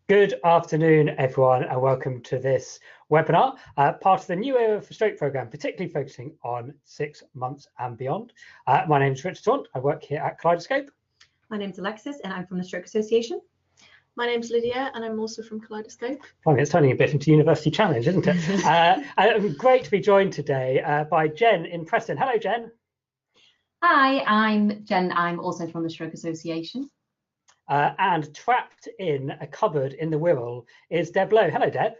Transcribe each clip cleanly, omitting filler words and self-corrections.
Good afternoon, everyone, and welcome to this webinar, part of the New Era for Stroke programme, particularly focusing on 6 months and beyond. My name is Richard Taunt. I work here at Kaleidoscope. My name's Alexis, and I'm from the Stroke Association. My name's Lydia, and I'm also from Kaleidoscope. It's turning a bit into University Challenge, isn't it? Great to be joined today by Jen in Preston. Hello, Jen. Hi, I'm Jen. I'm also from the Stroke Association. And trapped in a cupboard in the Wirral is Deb Lowe. Hello, Deb.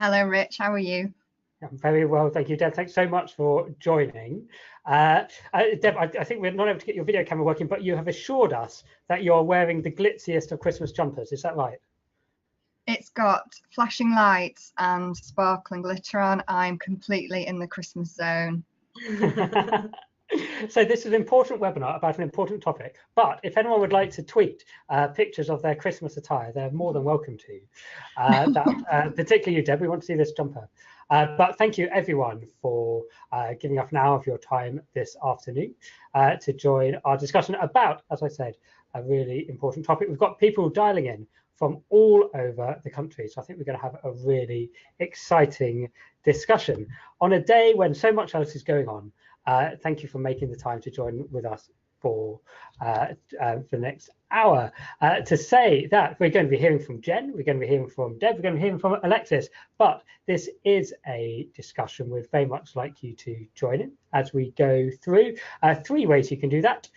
Hello, Rich. How are you? I'm very well, thank you, Deb. Thanks so much for joining. Deb, I think we're not able to get your video camera working, but you have assured us that you're wearing the glitziest of Christmas jumpers. Is that right? It's got flashing lights and sparkling glitter on. I'm completely in the Christmas zone. So this is an important webinar about an important topic, but if anyone would like to tweet pictures of their Christmas attire, they're more than welcome to. Particularly you, Deb, we want to see this jumper. But thank you everyone for giving up an hour of your time this afternoon to join our discussion about, as I said, a really important topic. We've got people dialing in from all over the country, so I think we're going to have a really exciting discussion on a day when so much else is going on. Thank you for making the time to join with us for the next hour. To say that we're going to be hearing from Jen, we're going to be hearing from Deb, we're going to be hearing from Alexis, but this is a discussion we'd very much like you to join in as we go through. 3 ways you can do that.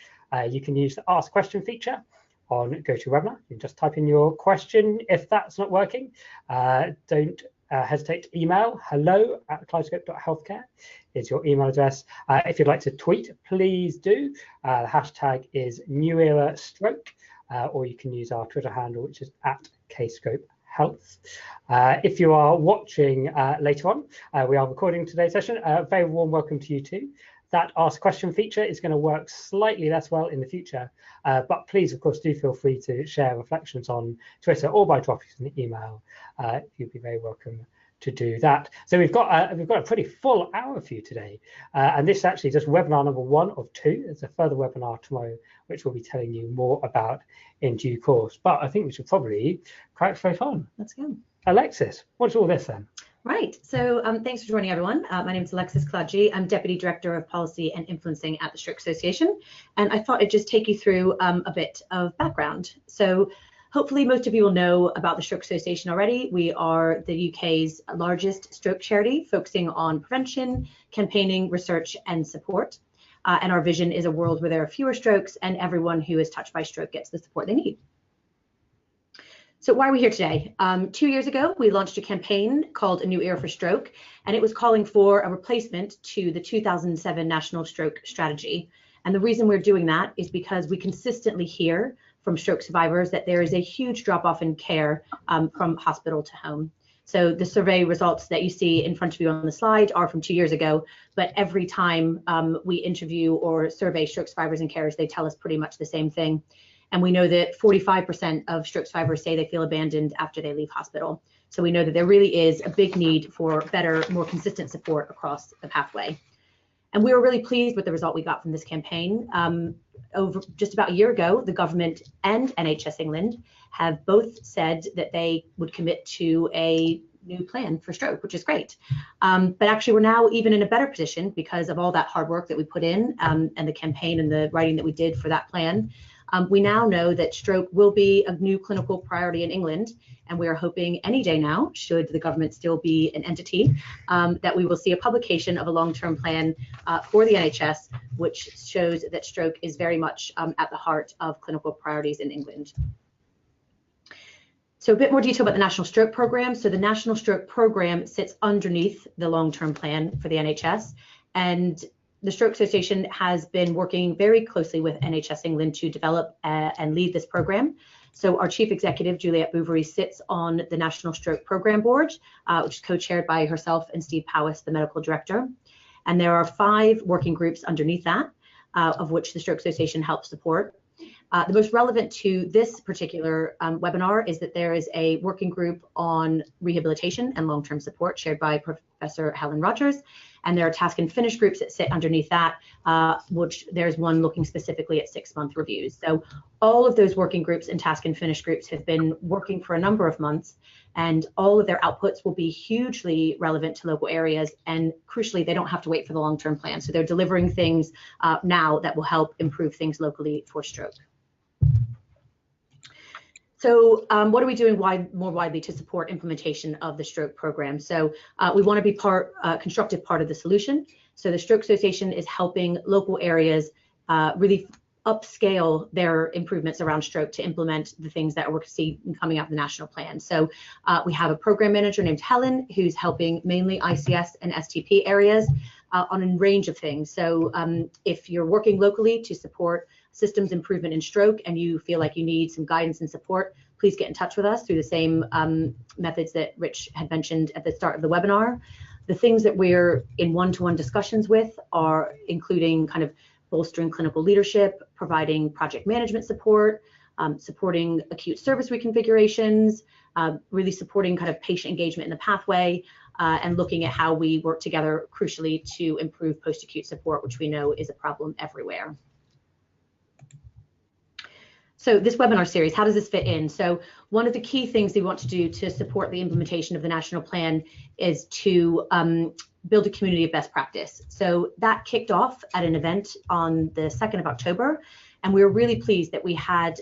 You can use the Ask Question feature on GoToWebinar. You can just type in your question. If that's not working, don't hesitate to email hello@kaleidoscope.healthcare is your email address. If you'd like to tweet, please do. The hashtag is NewEraStroke, or you can use our Twitter handle, which is @KScopeHealth. If you are watching later on, we are recording today's session. A very warm welcome to you too. That Ask Question feature is going to work slightly less well in the future, but please, of course, do feel free to share reflections on Twitter or by dropping us an email. You'd be very welcome to do that. So we've got a pretty full hour for you today, and this is actually just webinar number 1 of 2. There's a further webinar tomorrow, which we'll be telling you more about in due course. But I think we should probably crack straight on. Let's go. Alexis, what's all this then? Right, so thanks for joining everyone. My name is Alexis Kladji. I'm Deputy Director of Policy and Influencing at the Stroke Association, and I thought I'd just take you through a bit of background. So hopefully most of you will know about the Stroke Association already. We are the UK's largest stroke charity, focusing on prevention, campaigning, research, and support. And our vision is a world where there are fewer strokes and everyone who is touched by stroke gets the support they need. So why are we here today? 2 years ago, we launched a campaign called A New Era for Stroke, and it was calling for a replacement to the 2007 National Stroke Strategy. And the reason we're doing that is because we consistently hear from stroke survivors that there is a huge drop-off in care from hospital to home. So the survey results that you see in front of you on the slide are from 2 years ago, but every time we interview or survey stroke survivors and carers, they tell us pretty much the same thing. And we know that 45% of stroke survivors say they feel abandoned after they leave hospital. So we know that there really is a big need for better, more consistent support across the pathway. And we were really pleased with the result we got from this campaign. Over just about a year ago, the government and NHS England have both said that they would commit to a new plan for stroke, which is great. But actually, we're now even in a better position because of all that hard work that we put in and the campaign and the writing that we did for that plan. We now know that stroke will be a new clinical priority in England, and we are hoping any day now, should the government still be an entity, that we will see a publication of a long-term plan for the NHS, which shows that stroke is very much at the heart of clinical priorities in England. So a bit more detail about the National Stroke Programme. So the National Stroke Programme sits underneath the long-term plan for the NHS, and the Stroke Association has been working very closely with NHS England to develop and lead this programme. So our Chief Executive, Juliette Bouverie, sits on the National Stroke Programme Board, which is co-chaired by herself and Steve Powis, the Medical Director. And there are 5 working groups underneath that, of which the Stroke Association helps support. The most relevant to this particular webinar is that there is a working group on rehabilitation and long-term support chaired by Professor Helen Rogers, and there are task and finish groups that sit underneath that, which there's one looking specifically at 6-month reviews. So all of those working groups and task and finish groups have been working for a number of months, and all of their outputs will be hugely relevant to local areas, and crucially, they don't have to wait for the long-term plan. So they're delivering things now that will help improve things locally for stroke. So what are we doing more widely to support implementation of the stroke program? So we want to be constructive part of the solution. So the Stroke Association is helping local areas really upscale their improvements around stroke to implement the things that we're seeing coming up in the national plan. So we have a program manager named Helen who's helping mainly ICS and STP areas on a range of things. So if you're working locally to support systems improvement in stroke and you feel like you need some guidance and support, please get in touch with us through the same methods that Rich had mentioned at the start of the webinar. The things that we're in one-to-one discussions with are including kind of bolstering clinical leadership, providing project management support, supporting acute service reconfigurations, really supporting kind of patient engagement in the pathway, and looking at how we work together crucially to improve post-acute support, which we know is a problem everywhere. So this webinar series, how does this fit in? So one of the key things we want to do to support the implementation of the national plan is to build a community of best practice. So that kicked off at an event on the 2nd of October. And we were really pleased that we had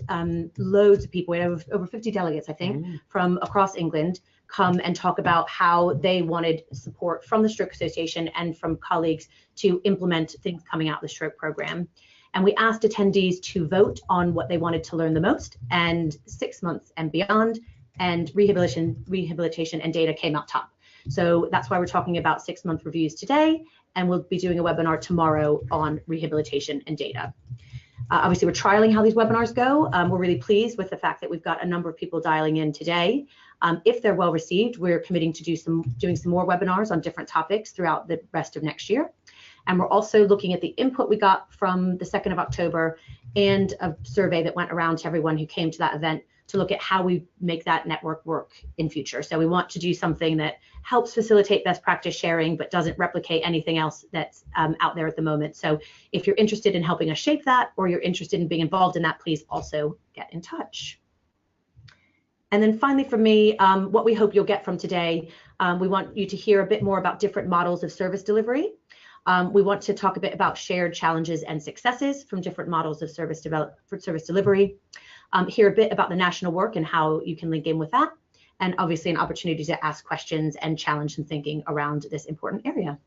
loads of people, we had over 50 delegates, I think, from across England come and talk about how they wanted support from the Stroke Association and from colleagues to implement things coming out of the stroke program. And we asked attendees to vote on what they wanted to learn the most, and 6 months and beyond, and rehabilitation and data came out top. So that's why we're talking about 6-month reviews today, and we'll be doing a webinar tomorrow on rehabilitation and data. Obviously, we're trialing how these webinars go. We're really pleased with the fact that we've got a number of people dialing in today. If they're well received, we're committing to doing some more webinars on different topics throughout the rest of next year. And we're also looking at the input we got from the 2nd of October and a survey that went around to everyone who came to that event to look at how we make that network work in future. So we want to do something that helps facilitate best practice sharing, but doesn't replicate anything else that's out there at the moment. So if you're interested in helping us shape that, or you're interested in being involved in that, please also get in touch. And then finally for me, what we hope you'll get from today, we want you to hear a bit more about different models of service delivery. We want to talk a bit about shared challenges and successes from different models of service delivery, hear a bit about the national work and how you can link in with that, and obviously an opportunity to ask questions and challenge some thinking around this important area.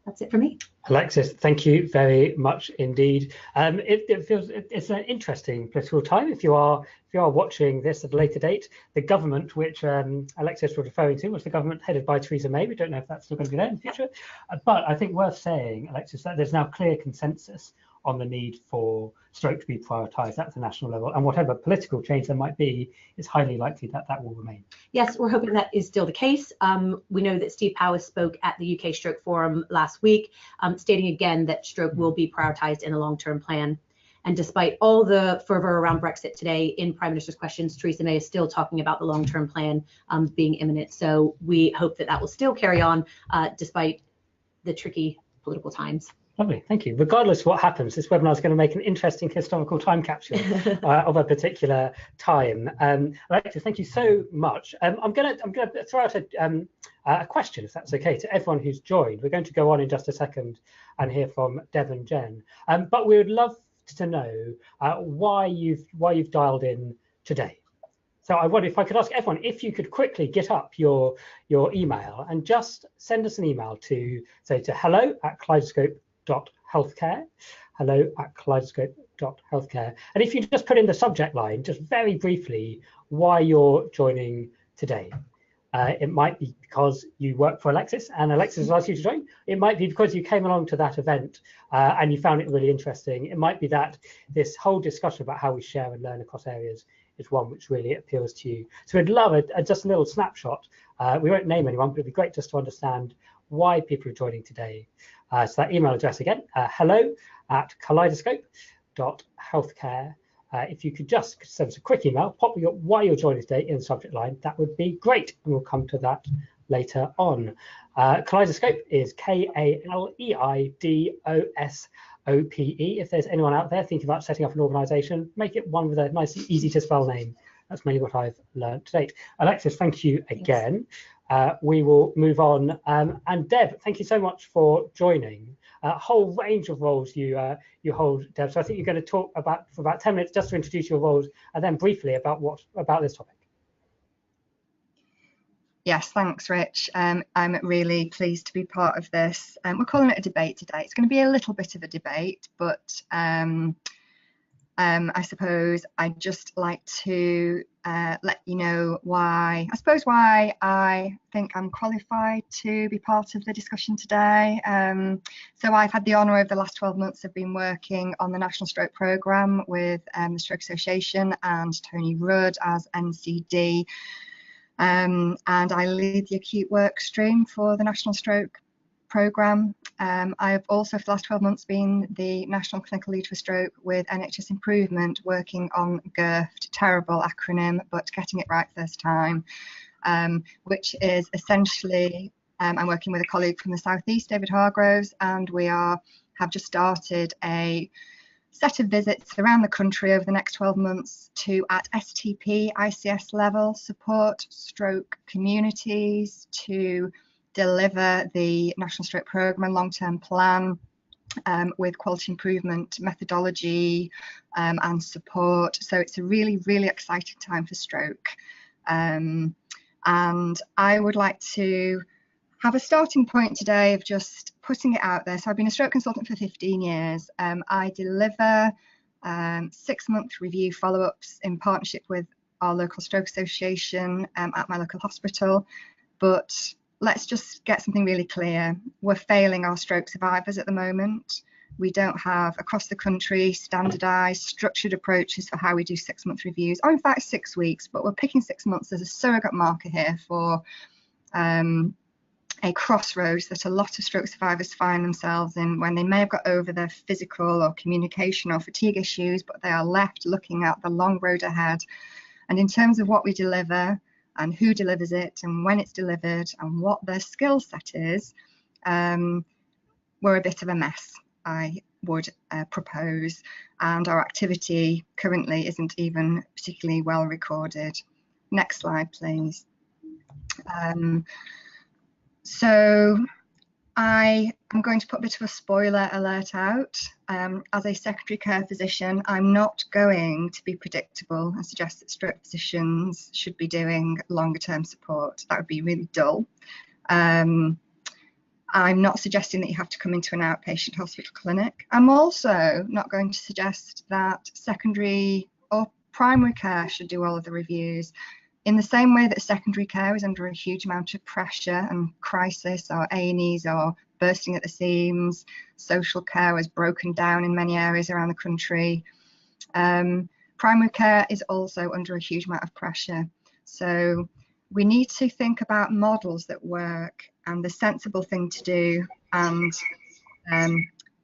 That's it for me. Alexis, thank you very much indeed. It's an interesting political time. If you are watching this at a later date, the government, which Alexis was referring to, was the government headed by Theresa May. We don't know if that's still going to be there in the future, but I think worth saying, Alexis, that there's now clear consensus on the need for stroke to be prioritised at the national level, and whatever political change there might be, it's highly likely that that will remain. Yes, we're hoping that is still the case. We know that Steve Powis spoke at the UK Stroke Forum last week, stating again that stroke will be prioritised in a long-term plan. And despite all the fervour around Brexit today in Prime Minister's questions, Theresa May is still talking about the long-term plan being imminent. So we hope that that will still carry on despite the tricky political times. Lovely, thank you. Regardless of what happens, this webinar is going to make an interesting historical time capsule of a particular time. Alexis, thank you so much. I'm going to throw out a question, if that's okay, to everyone who's joined. We're going to go on in just a second and hear from Deb and Jen. But we would love to know why you've dialed in today. So I wonder if I could ask everyone if you could quickly get up your email and just send us an email to hello@kaleidoscope.healthcare, hello@kaleidoscope.healthcare. And if you just put in the subject line, just very briefly, why you're joining today. It might be because you work for Alexis and Alexis has asked you to join. It might be because you came along to that event and you found it really interesting. It might be that this whole discussion about how we share and learn across areas is one which really appeals to you. So we'd love just a little snapshot. We won't name anyone, but it'd be great just to understand why people are joining today. So that email address again, hello@kaleidoscope.healthcare. if you could just send us a quick email, pop why you're joining today in the subject line, that would be great, and we'll come to that later on. Kaleidoscope is KALEIDOSOPE. If there's anyone out there thinking about setting up an organisation, make it one with a nice, easy to spell name. That's mainly what I've learned to date. Alexis, thank you again. We will move on. And Deb, thank you so much for joining. A whole range of roles you hold, Deb. So I think you're going to talk for about 10 minutes just to introduce your roles, and then briefly about this topic. Yes, thanks, Rich. I'm really pleased to be part of this. We're calling it a debate today. It's going to be a little bit of a debate, but I suppose I'd just like to let you know why I think I'm qualified to be part of the discussion today. So I've had the honour over the last 12 months of been working on the National Stroke Programme with the Stroke Association and Tony Rudd as NCD. And I lead the acute work stream for the National Stroke Programme. I've also for the last 12 months been the National Clinical Lead for Stroke with NHS Improvement, working on GIRFT, terrible acronym, but getting it right first time, which is essentially, I'm working with a colleague from the South East, David Hargroves, and we have just started a set of visits around the country over the next 12 months to, at STP, ICS level, support stroke communities to deliver the National Stroke Programme and long-term plan with quality improvement methodology and support. So it's a really, really exciting time for stroke. And I would like to have a starting point today of just putting it out there. So I've been a stroke consultant for 15 years. I deliver 6-month review follow-ups in partnership with our local stroke association at my local hospital. But let's just get something really clear. We're failing our stroke survivors at the moment. We don't have across the country standardised, structured approaches for how we do 6-month reviews, or in fact 6 weeks, but we're picking 6 months as a surrogate marker here for a crossroads that a lot of stroke survivors find themselves in when they may have got over their physical or communication or fatigue issues, but they are left looking at the long road ahead. And in terms of what we deliver and who delivers it and when it's delivered and what their skill set is, we're a bit of a mess, I would propose, and our activity currently isn't even particularly well recorded. Next slide, please. So I am going to put a bit of a spoiler alert out. As a secondary care physician, I'm not going to be predictable and suggest that stroke physicians should be doing longer term support. That would be really dull. I'm not suggesting that you have to come into an outpatient hospital clinic. I'm also not going to suggest that secondary or primary care should do all of the reviews. In the same way that secondary care is under a huge amount of pressure and crisis, or A&Es are bursting at the seams, social care is broken down in many areas around the country, primary care is also under a huge amount of pressure. So we need to think about models that work and the sensible thing to do. And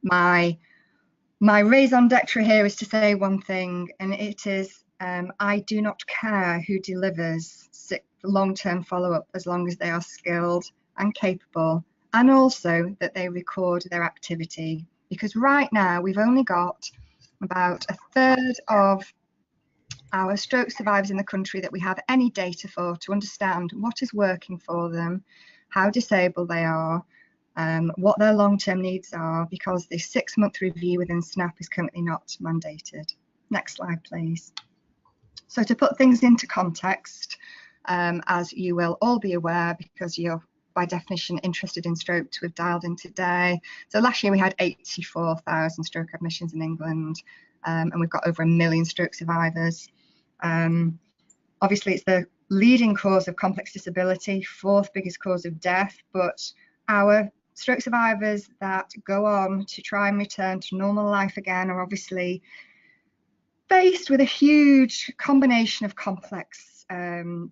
my raison d'etre here is to say one thing, and it is I do not care who delivers long-term follow-up as long as they are skilled and capable, and also that they record their activity. Because right now we've only got about 1/3 of our stroke survivors in the country that we have any data for to understand what is working for them, how disabled they are, what their long-term needs are, because the 6-month review within SNAP is currently not mandated. Next slide, please. So to put things into context, as you will all be aware, because you're by definition interested in stroke to have dialed in today. So last year we had 84,000 stroke admissions in England, and we've got over 1 million stroke survivors. Obviously it's the leading cause of complex disability, 4th biggest cause of death, but our stroke survivors that go on to try and return to normal life again are obviously faced with a huge combination of complex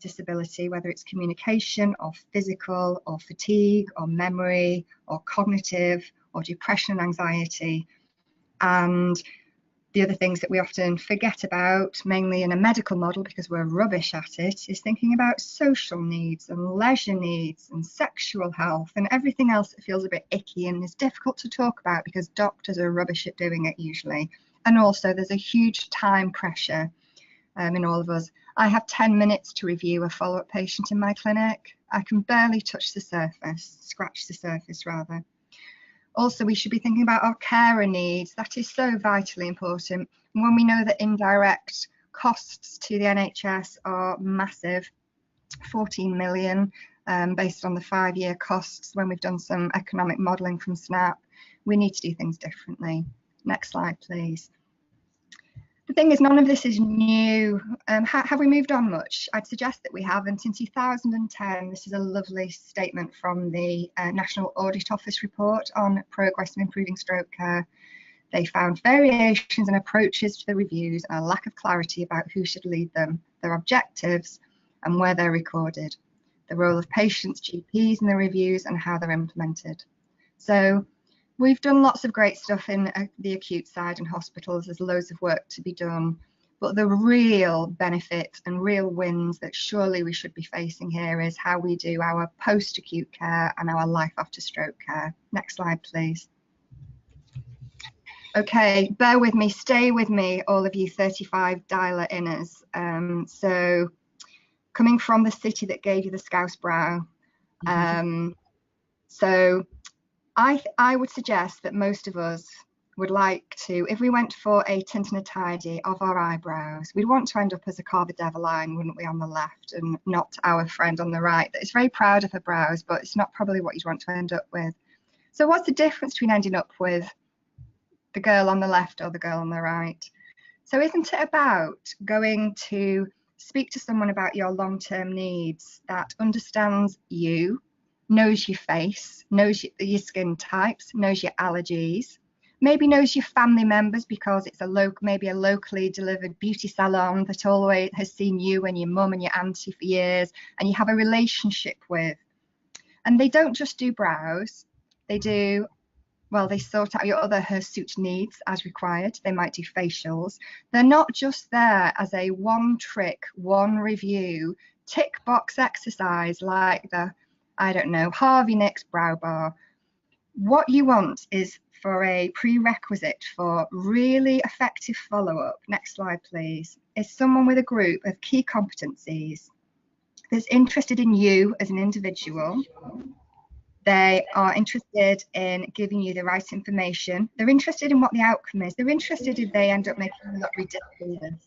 disability, whether it's communication or physical or fatigue or memory or cognitive or depression and anxiety. And The other things that we often forget about, mainly in a medical model because we're rubbish at it, is thinking about social needs and leisure needs and sexual health and everything else that feels a bit icky and is difficult to talk about because doctors are rubbish at doing it usually. And also there's a huge time pressure in all of us. I have 10 minutes to review a follow-up patient in my clinic. I can barely touch the surface, scratch the surface rather. Also, we should be thinking about our carer needs. That is so vitally important. And when we know that indirect costs to the NHS are massive, 14 million based on the 5-year costs when we've done some economic modelling from SNAP, we need to do things differently. Next slide, please. The thing is, none of this is new. Have we moved on much? I'd suggest that we haven't. In 2010, this is a lovely statement from the National Audit Office report on progress in improving stroke care. They found variations in approaches to the reviews and a lack of clarity about who should lead them, their objectives, and where they're recorded, the role of patients, GPs in the reviews, and how they're implemented. So we've done lots of great stuff in the acute side in hospitals. There's loads of work to be done, but the real benefit and real wins that surely we should be facing here is how we do our post-acute care and our life after stroke care. Next slide, please. Okay, bear with me, stay with me, all of you 35 dialer inners. So coming from the city that gave you the Scouse brow, so I would suggest that most of us would like to, if we went for a tint and a tidy of our eyebrows, we'd want to end up as a Carver Deverline, wouldn't we, on the left, and not our friend on the right that is very proud of her brows, but it's not probably what you'd want to end up with. So what's the difference between ending up with the girl on the left or the girl on the right? So isn't it about going to speak to someone about your long-term needs that understands you, knows your face, knows your skin types, knows your allergies, maybe knows your family members because it's maybe a locally delivered beauty salon that always has seen you and your mum and your auntie for years and you have a relationship with. And they don't just do brows, they do, well, they sort out your other hirsute needs as required. They might do facials. They're not just there as a one trick, one review, tick box exercise like the, I don't know, Harvey Nicks brow bar. What you want is for a prerequisite for really effective follow-up, next slide please, is someone with a group of key competencies that's interested in you as an individual. They are interested in giving you the right information. They're interested in what the outcome is. They're interested if they end up making you look ridiculous.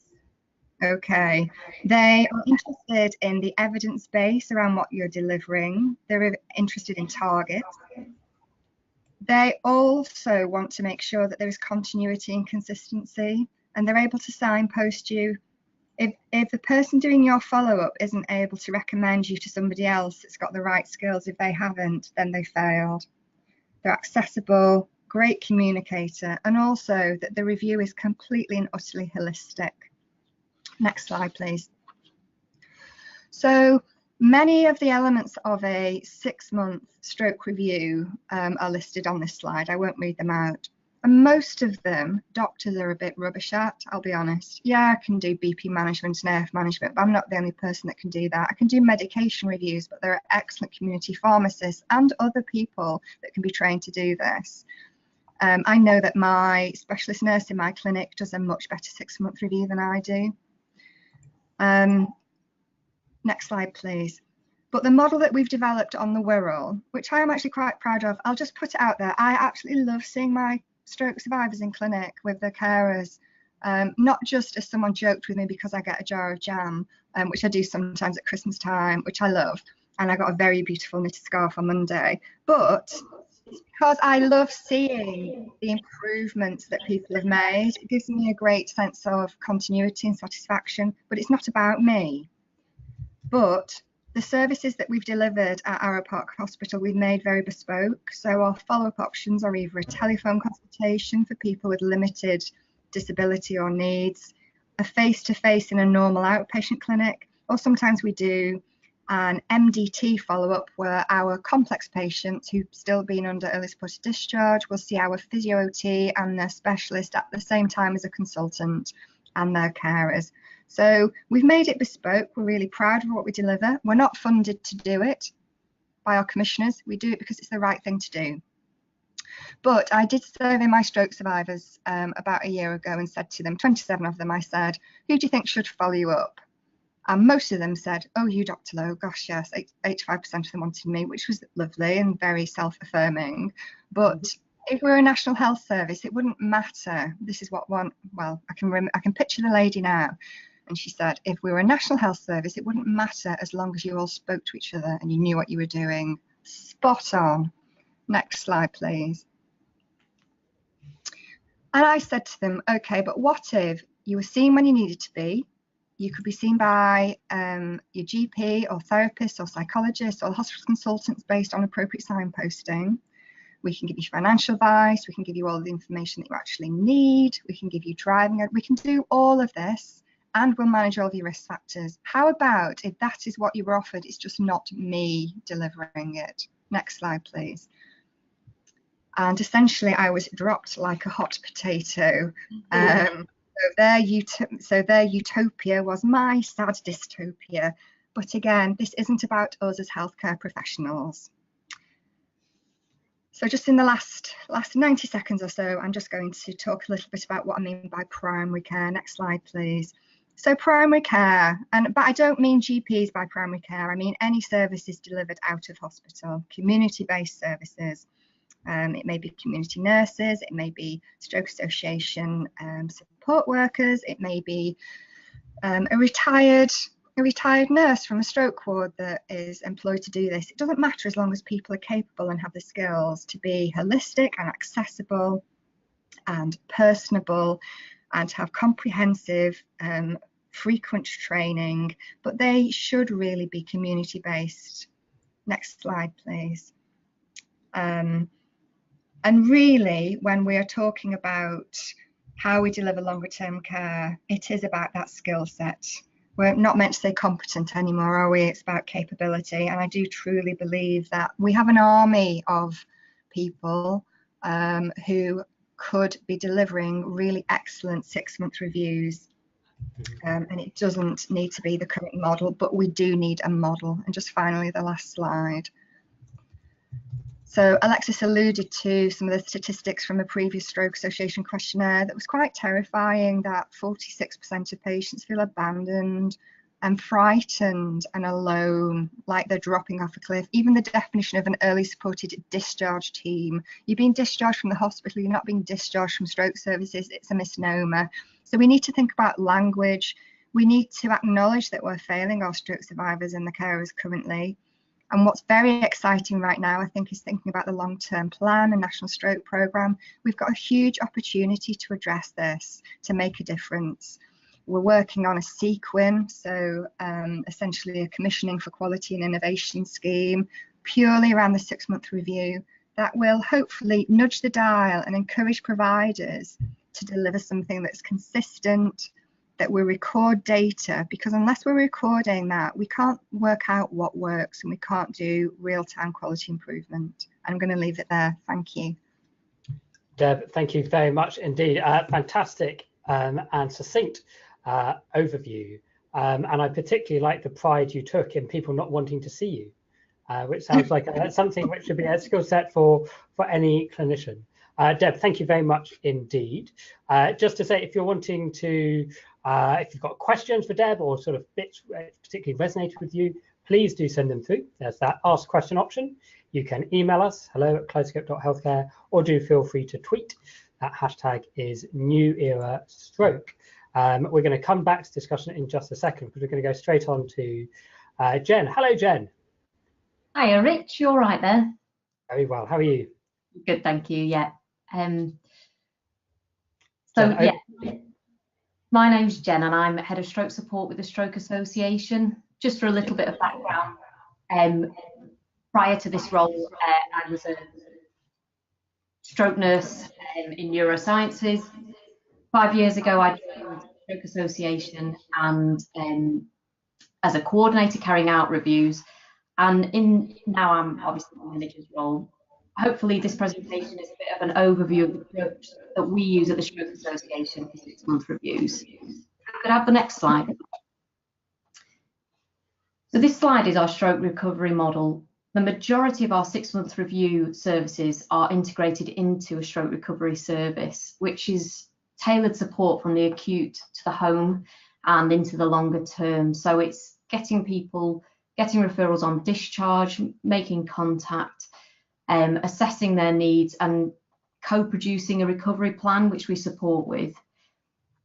Okay, they are interested in the evidence base around what you're delivering. They're interested in targets. They also want to make sure that there is continuity and consistency, and they're able to signpost you. If the person doing your follow-up isn't able to recommend you to somebody else that's got the right skills, if they haven't, then they failed. They're accessible, great communicator, and also that the review is completely and utterly holistic. Next slide, please. So many of the elements of a 6-month stroke review are listed on this slide. I won't read them out. And most of them, doctors are a bit rubbish at, I'll be honest. Yeah, I can do BP management and AF management, but I'm not the only person that can do that. I can do medication reviews, but there are excellent community pharmacists and other people that can be trained to do this. I know that my specialist nurse in my clinic does a much better 6-month review than I do. Next slide, please. But the model that we've developed on the Wirral, which I am actually quite proud of, I'll just put it out there. I absolutely love seeing my stroke survivors in clinic with their carers, not just as someone joked with me because I get a jar of jam, which I do sometimes at Christmas time, which I love. And I got a very beautiful knitted scarf on Monday, but it's because I love seeing the improvements that people have made. It gives me a great sense of continuity and satisfaction, but it's not about me. But the services that we've delivered at Arrow Park Hospital, we've made very bespoke. So our follow-up options are either a telephone consultation for people with limited disability or needs, a face-to-face in a normal outpatient clinic, or sometimes we do And MDT follow-up, where our complex patients who've still been under early supported discharge will see our physio OT and their specialist at the same time as a consultant and their carers. So we've made it bespoke. We're really proud of what we deliver. We're not funded to do it by our commissioners. We do it because it's the right thing to do. But I did survey my stroke survivors about a year ago and said to them, 27 of them, I said, who do you think should follow you up? And most of them said, oh, you, Dr. Lowe. Gosh, yes, 85% of them wanted me, which was lovely and very self-affirming. But if we're a national health service, it wouldn't matter. This is what one, well, I can picture the lady now. And she said, if we were a national health service, it wouldn't matter as long as you all spoke to each other and you knew what you were doing. Spot on. Next slide, please. And I said to them, okay, but what if you were seen when you needed to be? You could be seen by your GP or therapist or psychologist or hospital consultants based on appropriate signposting. We can give you financial advice. We can give you all the information that you actually need. We can give you driving. We can do all of this and we'll manage all of your risk factors. How about if that is what you were offered? It's just not me delivering it. Next slide, please. And essentially, I was dropped like a hot potato. So their utopia was my sad dystopia. But again, this isn't about us as healthcare professionals. So just in the last 90 seconds or so, I'm just going to talk a little bit about what I mean by primary care. Next slide, please. So primary care, but I don't mean GPs by primary care. I mean any services delivered out of hospital, community-based services. It may be community nurses, it may be stroke association support workers, it may be a retired nurse from a stroke ward that is employed to do this. It doesn't matter as long as people are capable and have the skills to be holistic and accessible and personable and to have comprehensive frequent training, but they should really be community based. Next slide, please. And really, when we are talking about how we deliver longer term care, it is about that skill set. We're not meant to say competent anymore, are we? It's about capability. And I do truly believe that we have an army of people who could be delivering really excellent 6-month reviews. And it doesn't need to be the current model, but we do need a model. And just finally, the last slide. So Alexis alluded to some of the statistics from a previous Stroke Association questionnaire that was quite terrifying, that 46% of patients feel abandoned and frightened and alone, like they're dropping off a cliff. Even the definition of an early supported discharge team, you're being discharged from the hospital, you're not being discharged from stroke services, it's a misnomer. So we need to think about language. We need to acknowledge that we're failing our stroke survivors and the carers currently. And what's very exciting right now, I think, is thinking about the long-term plan and National Stroke Programme. We've got a huge opportunity to address this, to make a difference. We're working on a CQUIN, so essentially a commissioning for quality and innovation scheme, purely around the 6-month review, that will hopefully nudge the dial and encourage providers to deliver something that's consistent, that we record data, because unless we're recording that, we can't work out what works and we can't do real-time quality improvement. I'm going to leave it there. Thank you. Deb, thank you very much indeed. Fantastic and succinct overview. And I particularly like the pride you took in people not wanting to see you, which sounds like something which should be a skill set for any clinician. Deb, thank you very much indeed. Just to say, if you're wanting to, if you've got questions for Deb or sort of bits particularly resonated with you, please do send them through. There's that ask question option. You can email us, hello@kaleidoscope.healthcare, or do feel free to tweet. That hashtag is NewEraStroke. We're going to come back to discussion in just a second, because we're going to go straight on to Jen. Hello, Jen. Hiya, Rich. You all right there? Very well. How are you? Good, thank you. Yeah. Jen, my name's Jen and I'm head of stroke support with the Stroke Association. Just for a little bit of background, prior to this role, I was a stroke nurse in neurosciences. 5 years ago, I joined the Stroke Association and as a coordinator carrying out reviews. And now I'm obviously in the manager's role. Hopefully this presentation is a bit of an overview of the approach that we use at the Stroke Association for 6-month reviews. Could I have the next slide? So this slide is our stroke recovery model. The majority of our 6-month review services are integrated into a stroke recovery service, which is tailored support from the acute to the home and into the longer term. So it's getting referrals on discharge, making contact, assessing their needs and co-producing a recovery plan, which we support with.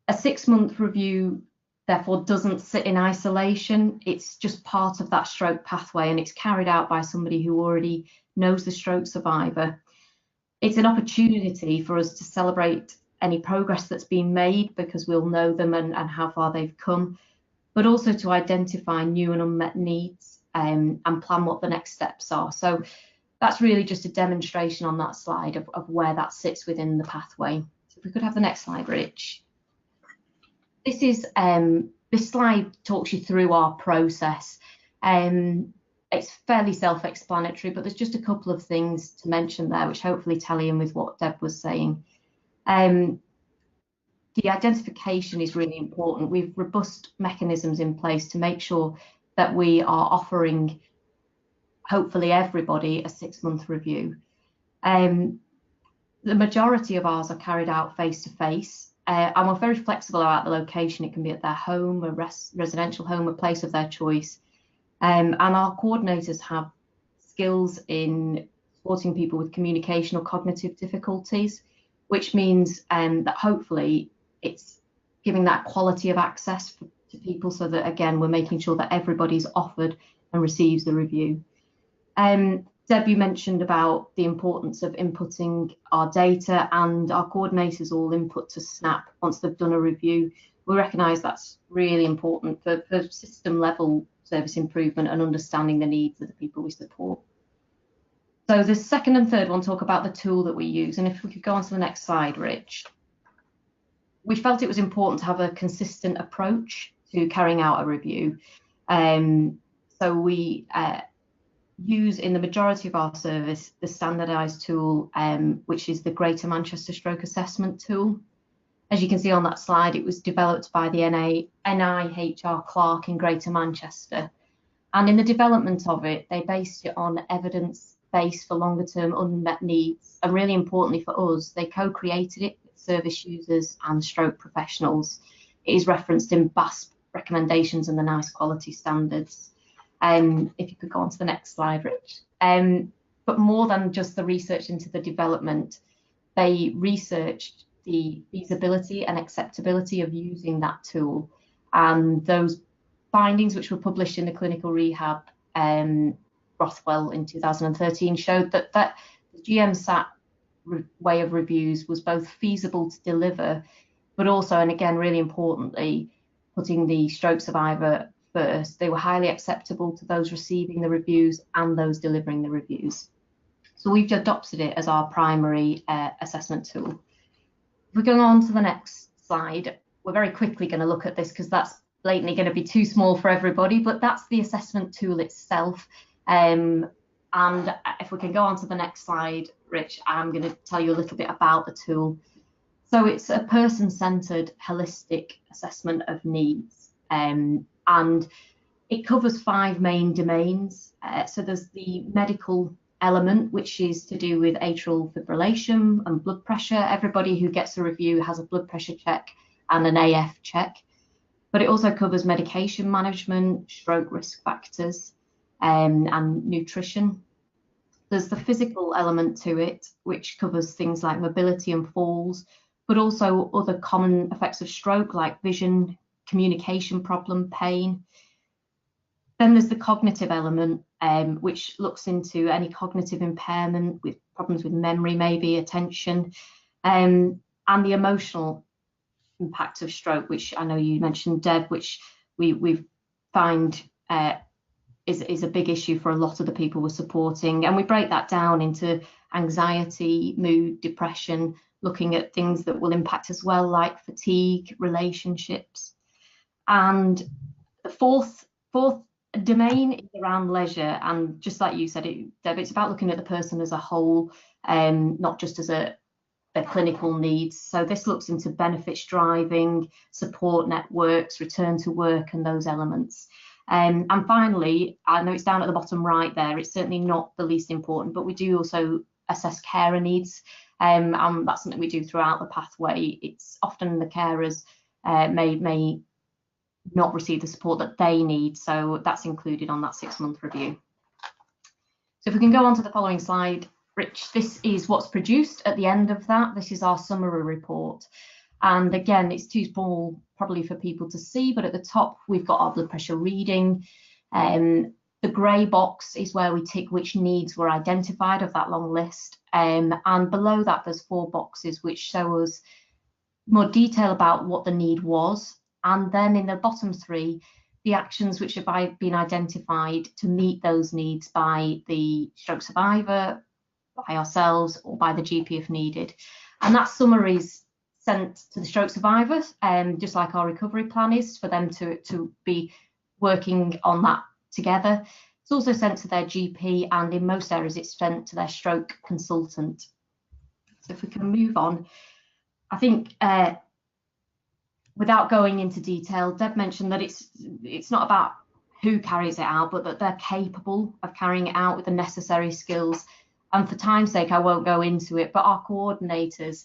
A 6-month review therefore doesn't sit in isolation. It's just part of that stroke pathway, and it's carried out by somebody who already knows the stroke survivor. It's an opportunity for us to celebrate any progress that's been made, because we'll know them and how far they've come, but also to identify new and unmet needs and plan what the next steps are. So that's really just a demonstration on that slide of where that sits within the pathway. So if we could have the next slide, Rich. This slide talks you through our process. It's fairly self-explanatory, but there's just a couple of things to mention there, which hopefully tally in with what Deb was saying. The identification is really important. We've robust mechanisms in place to make sure that we are offering, hopefully, everybody a 6-month review. The majority of ours are carried out face-to-face. And we're very flexible about the location. It can be at their home, a residential home, a place of their choice. And our coordinators have skills in supporting people with communication or cognitive difficulties, which means that hopefully it's giving that quality of access to people, so that, again, we're making sure that everybody's offered and receives the review. Deb, you mentioned about the importance of inputting our data, and our coordinators all input to SNAP once they've done a review. We recognise that's really important for system level service improvement and understanding the needs of the people we support. So the second and third one talk about the tool that we use, and if we could go on to the next slide, Rich. We felt it was important to have a consistent approach to carrying out a review. So we use, in the majority of our service, the standardised tool, which is the Greater Manchester Stroke Assessment Tool. As you can see on that slide, it was developed by the NIHR Clark in Greater Manchester. And in the development of it, they based it on evidence-based for longer-term unmet needs. And really importantly for us, they co-created it with service users and stroke professionals. It is referenced in BASP recommendations and the NICE quality standards. If you could go on to the next slide, Rich. But more than just the research into the development, they researched the feasibility and acceptability of using that tool. And those findings, which were published in the Clinical Rehab Rothwell in 2013, showed that the GMSAT way of reviews was both feasible to deliver, but also, and again, really importantly, putting the stroke survivor first. They were highly acceptable to those receiving the reviews and those delivering the reviews. So we've adopted it as our primary assessment tool. If we're going on to the next slide, we're very quickly going to look at this because that's blatantly going to be too small for everybody, but that's the assessment tool itself. And if we can go on to the next slide, Rich, I'm going to tell you a little bit about the tool. So it's a person-centered, holistic assessment of needs. And it covers 5 main domains. So there's the medical element, which is to do with atrial fibrillation and blood pressure. Everybody who gets a review has a blood pressure check and an AF check. But it also covers medication management, stroke risk factors, and nutrition. There's the physical element to it, which covers things like mobility and falls, but also other common effects of stroke like vision, communication problem, pain. Then there's the cognitive element, which looks into any cognitive impairment, with problems with memory, maybe attention, and the emotional impact of stroke, which I know you mentioned, Deb, which we find is a big issue for a lot of the people we're supporting. And we break that down into anxiety, mood, depression, looking at things that will impact as well, like fatigue, relationships. And the fourth Fourth domain is around leisure, and just like you said, Deb, it's about looking at the person as a whole, not just as their clinical needs. So this looks into benefits driving, support networks, return to work, and those elements. And finally, I know it's down at the bottom right there, it's certainly not the least important, but we do also assess carer needs. And that's something we do throughout the pathway. It's often the carers may not receive the support that they need, so that's included on that 6-month review. So if we can go on to the following slide, Rich, this is what's produced at the end of that. This is our summary report. And again, it's too small probably for people to see, but at the top we've got our blood pressure reading. The grey box is where we tick which needs were identified of that long list. And below that there's 4 boxes which show us more detail about what the need was. And then in the bottom 3, the actions which have been identified to meet those needs by the stroke survivor, by ourselves, or by the GP if needed. And that summary is sent to the stroke survivors, just like our recovery plan is, for them to be working on that together. It's also sent to their GP, and in most areas it's sent to their stroke consultant. So if we can move on, I think without going into detail, Deb mentioned that it's not about who carries it out, but that they're capable of carrying it out with the necessary skills. And for time's sake, I won't go into it, but our coordinators,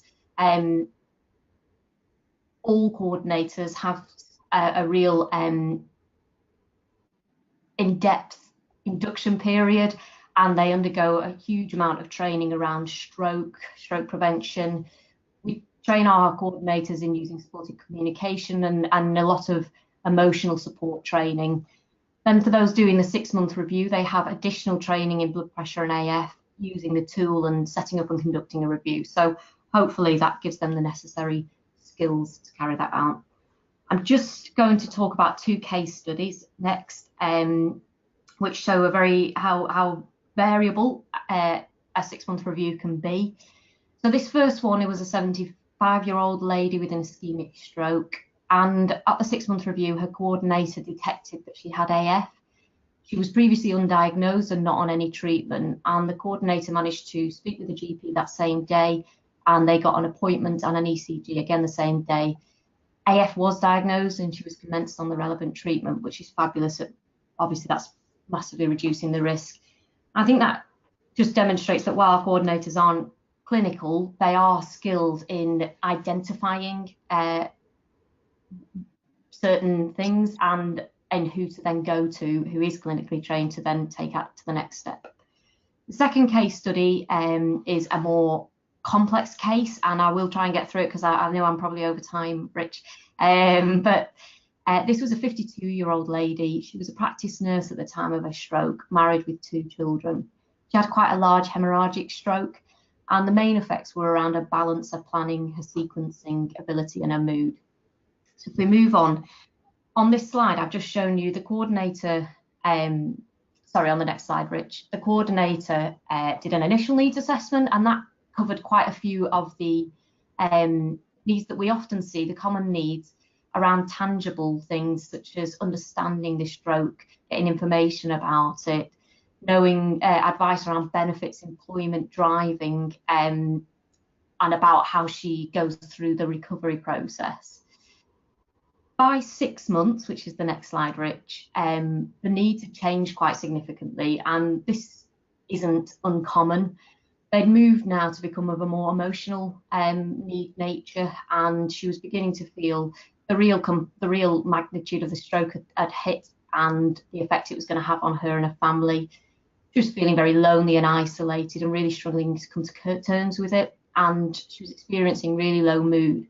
all coordinators have a real in-depth induction period, and they undergo a huge amount of training around stroke prevention. We train our coordinators in using supported communication and a lot of emotional support training. Then for those doing the 6-month review, they have additional training in blood pressure and AF, using the tool and setting up and conducting a review. So hopefully that gives them the necessary skills to carry that out. I'm just going to talk about 2 case studies next, which show how variable a 6-month review can be. So this first one, it was a 75-year-old lady with an ischemic stroke, and at the 6-month review, her coordinator detected that she had AF. She was previously undiagnosed and not on any treatment, and the coordinator managed to speak with the GP that same day, and they got an appointment and an ECG again the same day. AF was diagnosed and she was commenced on the relevant treatment, which is fabulous. Obviously, that's massively reducing the risk. I think that just demonstrates that while our coordinators aren't clinical, they are skilled in identifying certain things and who to then go to, who is clinically trained to then take that to the next step. The second case study is a more complex case, and I will try and get through it because I know I'm probably over time, Rich. But this was a 52-year-old lady. She was a practice nurse at the time of her stroke, married with 2 children. She had quite a large hemorrhagic stroke, and the main effects were around her balance, her planning, her sequencing ability, and her mood. So if we move on this slide, I've just shown you the coordinator, sorry, on the next slide, Rich. The coordinator did an initial needs assessment, and that covered quite a few of the needs that we often see, the common needs around tangible things such as understanding the stroke, getting information about it, knowing advice around benefits, employment, driving, and about how she goes through the recovery process. By 6 months, which is the next slide, Rich, the needs have changed quite significantly, and this isn't uncommon. They'd moved now to become of a more emotional need nature, and she was beginning to feel the real magnitude of the stroke had hit and the effect it was going to have on her and her family. She was feeling very lonely and isolated and really struggling to come to terms with it, and she was experiencing really low mood.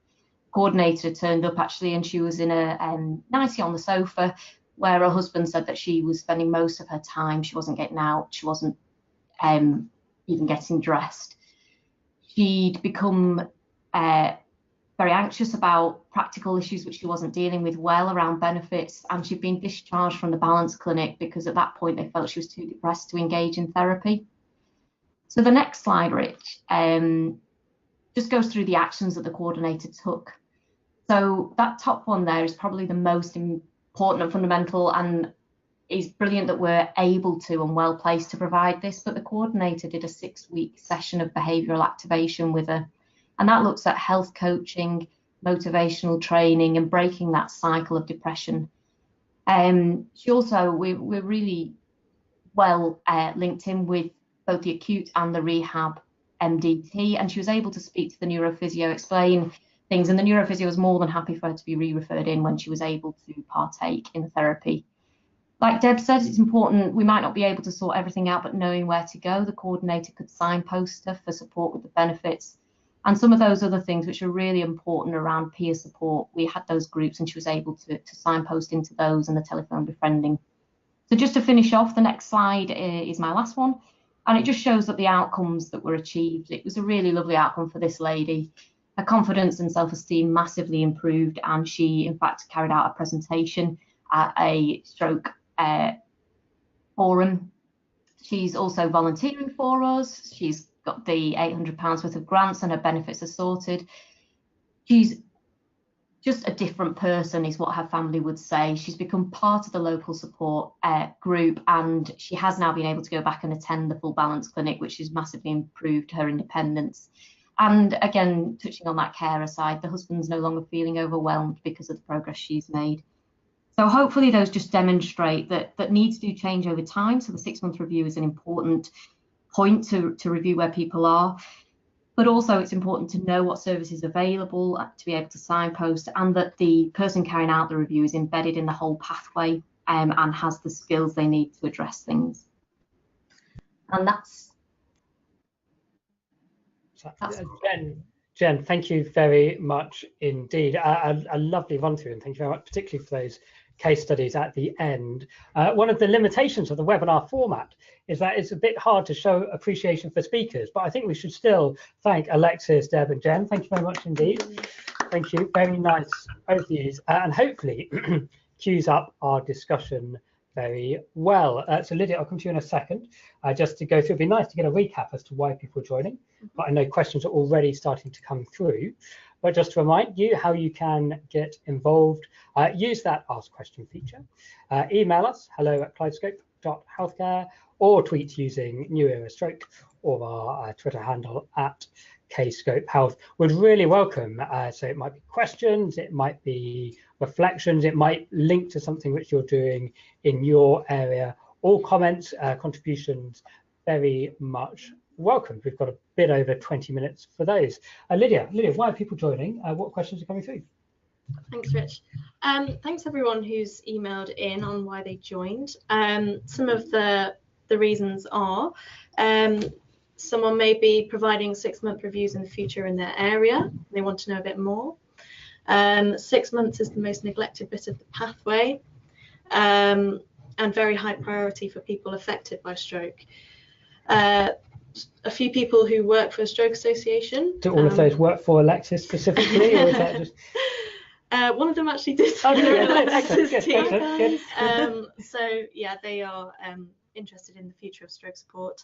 Coordinator turned up actually, and she was in a nightie on the sofa, where her husband said that she was spending most of her time, she wasn't getting out, she wasn't even getting dressed. She'd become very anxious about practical issues which she wasn't dealing with well around benefits, and she'd been discharged from the balance clinic because at that point they felt she was too depressed to engage in therapy. So the next slide, Rich, just goes through the actions that the coordinator took. So that top one there is probably the most important and fundamental, and it's brilliant that we're able to and well placed to provide this, but the coordinator did a 6-week session of behavioural activation with her, and that looks at health coaching, motivational training, and breaking that cycle of depression. She also, we're really well linked in with both the acute and the rehab MDT, and she was able to speak to the neurophysio, explain things, and the neurophysio was more than happy for her to be re-referred in when she was able to partake in the therapy. Like Deb said, it's important, we might not be able to sort everything out, but knowing where to go, the coordinator could signpost her for support with the benefits. And some of those other things which are really important around peer support, we had those groups and she was able to signpost into those and the telephone befriending. So just to finish off, the next slide is my last one. And it just shows that the outcomes that were achieved, it was a really lovely outcome for this lady. Her confidence and self-esteem massively improved, and she in fact carried out a presentation at a stroke forum. She's also volunteering for us. She's got the £800 worth of grants and her benefits are sorted. She's just a different person is what her family would say. She's become part of the local support group, and she has now been able to go back and attend the Full Balance Clinic, which has massively improved her independence. And again, touching on that carer side, the husband's no longer feeling overwhelmed because of the progress she's made. So hopefully those just demonstrate that needs do change over time. So the 6-month review is an important point to review where people are. But also it's important to know what service is available, to be able to signpost, and that the person carrying out the review is embedded in the whole pathway and has the skills they need to address things. And that's Jen, thank you very much indeed. A lovely run through, and thank you very much, particularly for those case studies at the end. One of the limitations of the webinar format is that it's a bit hard to show appreciation for speakers, but I think we should still thank Alexis, Deb and Jen. Thank you very much indeed. Thank you, very nice overviews, and hopefully cues up our discussion very well. So Lydia, I'll come to you in a second, just to go through. It'd be nice to get a recap as to why people are joining, but I know questions are already starting to come through. But just to remind you how you can get involved, use that Ask Question feature. Email us, hello@kaleidoscope.healthcare, or tweet using New Era Stroke or our Twitter handle @kscopehealth. Would really welcome, so it might be questions, it might be reflections, it might link to something which you're doing in your area. All comments, contributions, very much welcome. We've got a bit over 20 minutes for those. Lydia, why are people joining? What questions are coming through? Thanks, Rich. Thanks everyone who's emailed in on why they joined. Some of the reasons are someone may be providing 6-month reviews in the future in their area. They want to know a bit more. 6 months is the most neglected bit of the pathway, and very high priority for people affected by stroke. A few people who work for a stroke association. Do all of those work for Alexis specifically, or is that just? One of them actually did. Oh, good. So yeah, they are interested in the future of stroke support,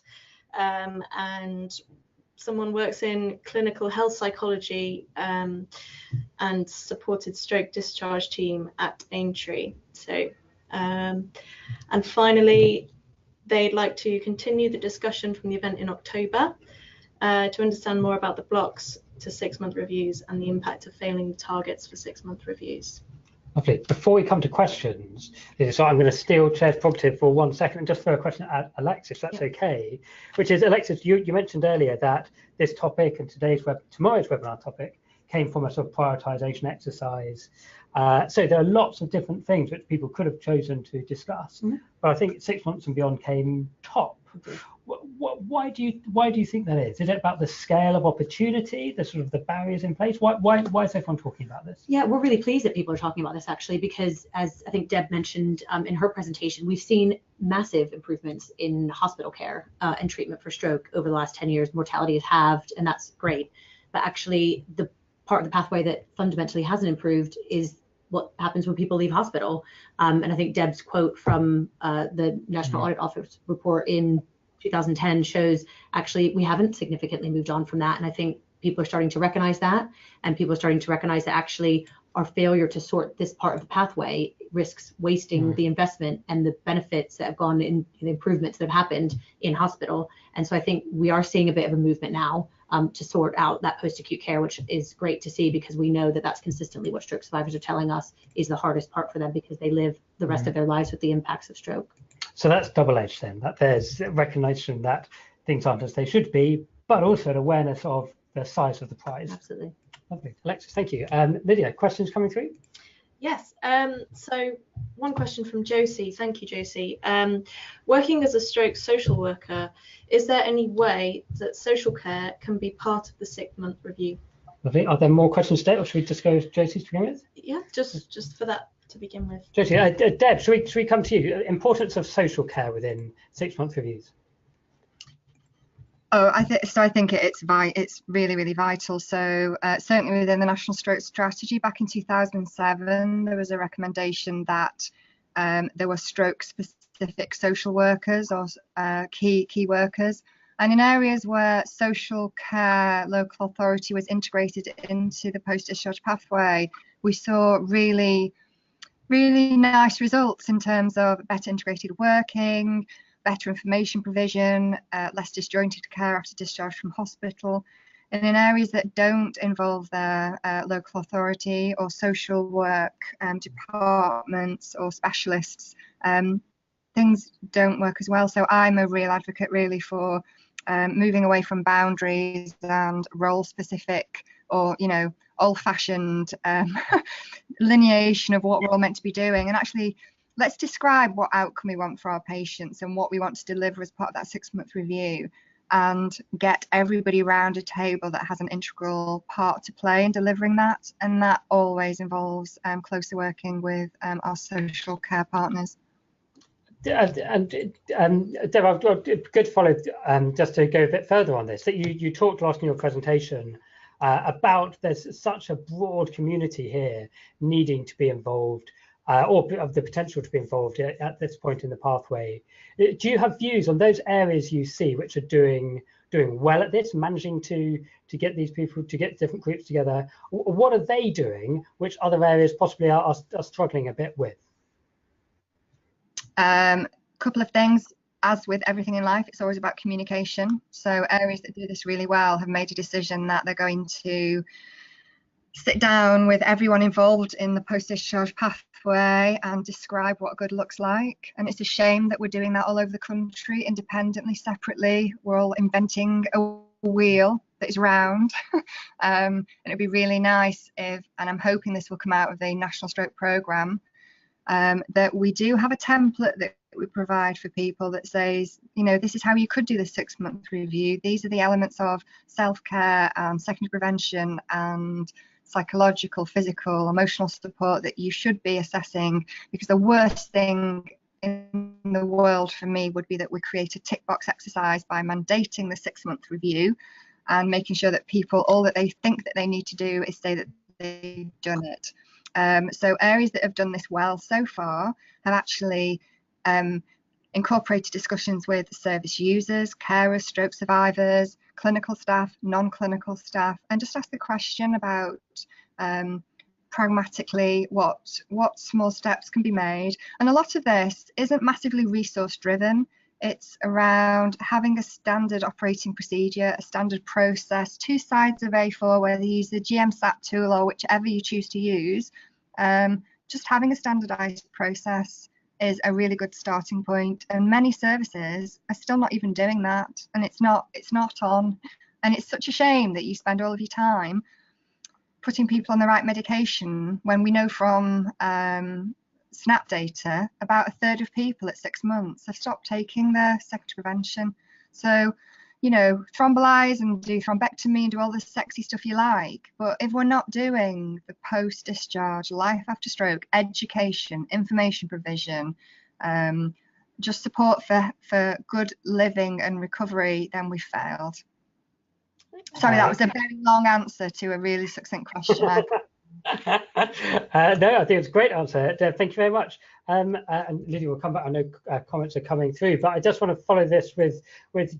and someone works in clinical health psychology and supported stroke discharge team at Aintree. So and finally, they'd like to continue the discussion from the event in October to understand more about the blocks to 6-month reviews and the impact of failing the targets for 6-month reviews. Lovely. Before we come to questions, so I'm going to steal Chair's prerogative for 1 second and just throw a question at Alexis, if that's okay, which is, Alexis, you mentioned earlier that this topic and tomorrow's webinar topic came from a sort of prioritization exercise. So there are lots of different things which people could have chosen to discuss, but I think 6 months and beyond came top. Why do you think that is? Is it about the scale of opportunity, the sort of the barriers in place? Why is everyone talking about this? Yeah, we're really pleased that people are talking about this actually, because as I think Deb mentioned in her presentation, we've seen massive improvements in hospital care and treatment for stroke over the last 10 years. Mortality has halved, and that's great. But actually, the part of the pathway that fundamentally hasn't improved is what happens when people leave hospital. And I think Deb's quote from the National Audit Office report in 2010 shows actually we haven't significantly moved on from that. And I think people are starting to recognize that, and people are starting to recognize that actually our failure to sort this part of the pathway risks wasting the investment and the benefits that have gone in, the improvements that have happened in hospital. And so I think we are seeing a bit of a movement now to sort out that post-acute care, which is great to see, because we know that that's consistently what stroke survivors are telling us is the hardest part for them, because they live the rest of their lives with the impacts of stroke. So that's double-edged then, that there's recognition that things aren't as they should be, but also an awareness of the size of the prize. Absolutely. Lovely. Alexis, thank you. Lydia, questions coming through? Yes. So one question from Josie. Thank you, Josie. Working as a stroke social worker, is there any way that social care can be part of the 6-month review? Lovely. Are there more questions today, or should we just go with Josie to begin with? Yeah, just for that to begin with. Josie, Deb, should we come to you? Importance of social care within 6-month reviews. Oh, I think it's really, really vital. So certainly within the National Stroke Strategy back in 2007, there was a recommendation that there were stroke-specific social workers or key workers. And in areas where social care local authority was integrated into the post-discharge pathway, we saw really, really nice results in terms of better integrated working, better information provision, less disjointed care after discharge from hospital. And in areas that don't involve their local authority or social work departments or specialists, things don't work as well. So I'm a real advocate really for moving away from boundaries and role-specific or, old-fashioned lineation of what we're all meant to be doing, and actually let's describe what outcome we want for our patients and what we want to deliver as part of that 6-month review, and get everybody around a table that has an integral part to play in delivering that. And that always involves closer working with our social care partners. And Deb, good to follow, just to go a bit further on this, that you talked last in your presentation about there's such a broad community here needing to be involved, or of the potential to be involved at this point in the pathway. Do you have views on those areas you see which are doing well at this, managing to get these people, to get different groups together? What are they doing which other areas possibly are struggling a bit with? Couple of things. As with everything in life, it's always about communication. So areas that do this really well have made a decision that they're going to sit down with everyone involved in the post-discharge pathway and describe what good looks like. And it's a shame that we're doing that all over the country, independently, separately. We're all inventing a wheel that is round. And it'd be really nice if, and I'm hoping this will come out of the National Stroke Programme, that we do have a template that we provide for people that says, this is how you could do the 6-month review. These are the elements of self-care and secondary prevention and psychological, physical, emotional support that you should be assessing, because the worst thing in the world for me would be that we create a tick box exercise by mandating the 6-month review and making sure that people, all that they think that they need to do is say that they've done it. So areas that have done this well so far have actually incorporated discussions with service users, carers, stroke survivors, clinical staff, non-clinical staff, and just ask the question about pragmatically what small steps can be made. And a lot of this isn't massively resource driven. It's around having a standard operating procedure, a standard process, 2 sides of A4, whether you use the GMSAT tool or whichever you choose to use. Just having a standardized process is a really good starting point, and many services are still not even doing that, and it's not on. And it's such a shame that you spend all of your time putting people on the right medication when we know from SNAP data about 1/3 of people at 6 months have stopped taking their secondary prevention. So, thrombolize and do thrombectomy and do all this sexy stuff you like, but if we're not doing the post-discharge, life after stroke, education, information provision, just support for good living and recovery, then we failed. Sorry, that was a very long answer to a really succinct question. No, I think it's a great answer. Thank you very much. And Lydia will come back. I know comments are coming through, but I just want to follow this with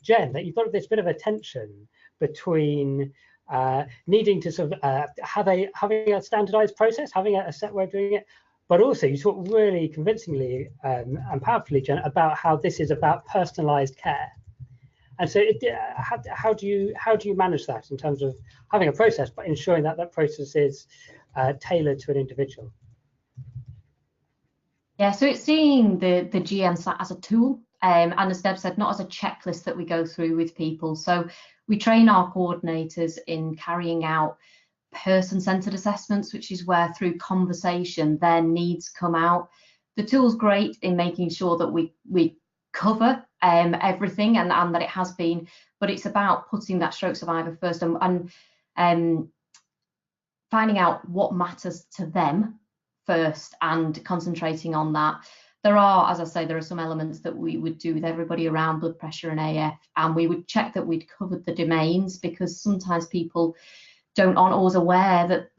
Jen, that you've got this bit of a tension between needing to sort of having a standardized process, having a set way of doing it, but also you talk really convincingly and powerfully, Jen, about how this is about personalised care. And so, how do you manage that in terms of having a process, but ensuring that that process is tailored to an individual? Yeah, so it's seeing the GM sat as a tool, and as Deb said, not as a checklist that we go through with people. So we train our coordinators in carrying out person-centered assessments, which is where through conversation their needs come out. The tool's great in making sure that we cover everything and that it has been, but it's about putting that stroke survivor first and finding out what matters to them first and concentrating on that. There are, as I say, there are some elements that we would do with everybody around blood pressure and AF, and we would check that we'd covered the domains, because sometimes people aren't always aware that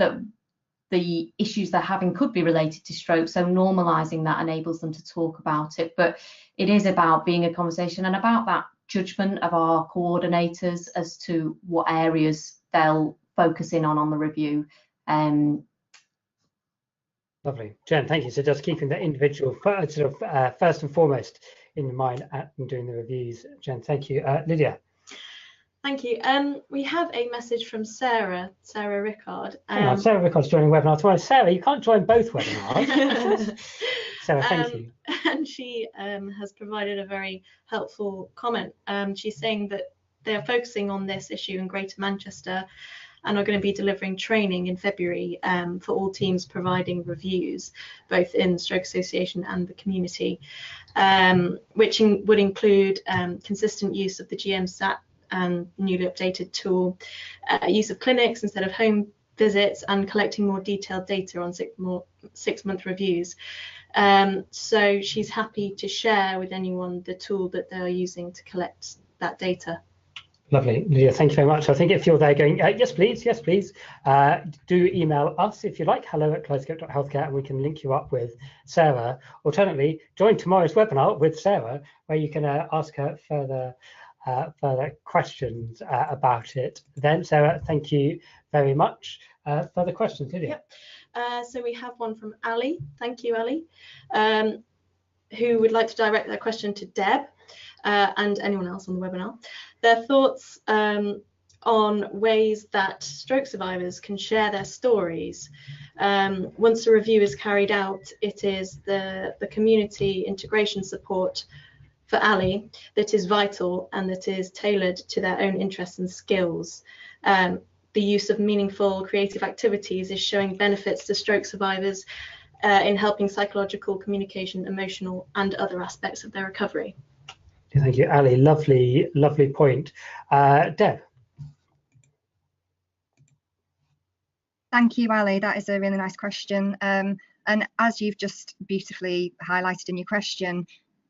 the issues they're having could be related to stroke. So normalising that enables them to talk about it. But it is about being a conversation and about that judgment of our coordinators as to what areas they'll focus in on the review. Lovely, Jen, thank you. So just keeping the individual first and foremost in mind in doing the reviews. Jen, thank you. Lydia. Thank you. We have a message from Sarah Rickard. Sarah Rickard's joining webinar tomorrow. Sarah, you can't join both webinars. Sarah, thank you. And she has provided a very helpful comment. She's saying that they're focusing on this issue in Greater Manchester and are going to be delivering training in February for all teams providing reviews, both in the Stroke Association and the community, which would include consistent use of the GMSAT and newly updated tool, use of clinics instead of home visits, and collecting more detailed data on 6-month reviews. So she's happy to share with anyone the tool that they're using to collect that data. Lovely, Lydia, thank you very much. I think if you're there going, yes, please, do email us if you like, hello@kaleidoscope.healthcare, and we can link you up with Sarah. Alternatively, join tomorrow's webinar with Sarah, where you can ask her further questions about it. Then, Sarah, thank you very much. Further questions, Lydia? Yep. So we have one from Ali. Thank you, Ali, who would like to direct their question to Deb and anyone else on the webinar. Their thoughts on ways that stroke survivors can share their stories. Once a review is carried out, it is the community integration support for Ali that is vital and that is tailored to their own interests and skills. The use of meaningful creative activities is showing benefits to stroke survivors in helping psychological, communication, emotional and other aspects of their recovery. Thank you, Ali. Lovely point. Deb. Thank you, Ali. That is a really nice question. And as you've just beautifully highlighted in your question,